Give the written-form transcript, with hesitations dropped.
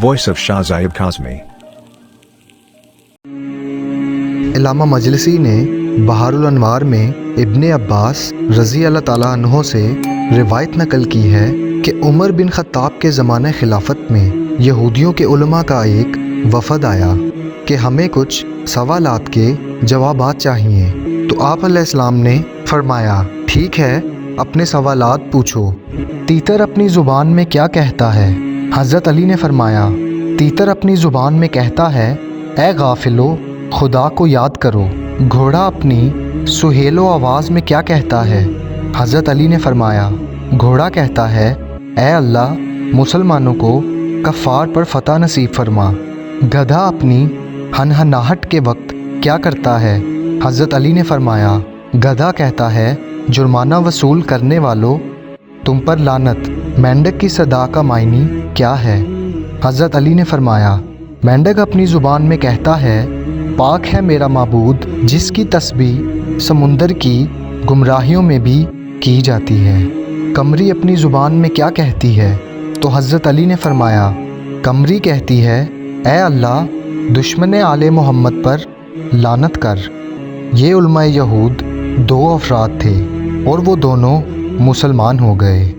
Voice of Shah Zayeb Kazmi. علامہ مجلسی نے بہار الانوار میں ابن عباس رضی اللہ تعالیٰ عنہ سے روایت نقل کی ہے کہ عمر بن خطاب کے زمانہ خلافت میں یہودیوں کے علماء کا ایک وفد آیا کہ ہمیں کچھ سوالات کے جوابات چاہیے، تو آپ علیہ السلام نے فرمایا ٹھیک ہے، اپنے سوالات پوچھو۔ تیتر اپنی زبان میں کیا کہتا ہے؟ حضرت علی نے فرمایا تیتر اپنی زبان میں کہتا ہے اے غافلو، خدا کو یاد کرو۔ گھوڑا اپنی سہیل و آواز میں کیا کہتا ہے؟ حضرت علی نے فرمایا گھوڑا کہتا ہے اے اللہ، مسلمانوں کو کفار پر فتح نصیب فرما۔ گدھا اپنی ہنہناہٹ کے وقت کیا کرتا ہے؟ حضرت علی نے فرمایا گدھا کہتا ہے جرمانہ وصول کرنے والوں، تم پر لعنت۔ مینڈک کی صدا کا معنی کیا ہے؟ حضرت علی نے فرمایا مینڈک اپنی زبان میں کہتا ہے پاک ہے میرا معبود، جس کی تسبیح سمندر کی گمراہیوں میں بھی کی جاتی ہے۔ قمری اپنی زبان میں کیا کہتی ہے؟ تو حضرت علی نے فرمایا قمری کہتی ہے اے اللہ، دشمن آل محمد پر لعنت کر۔ یہ علماء یہود 2 افراد تھے اور وہ دونوں مسلمان ہو گئے۔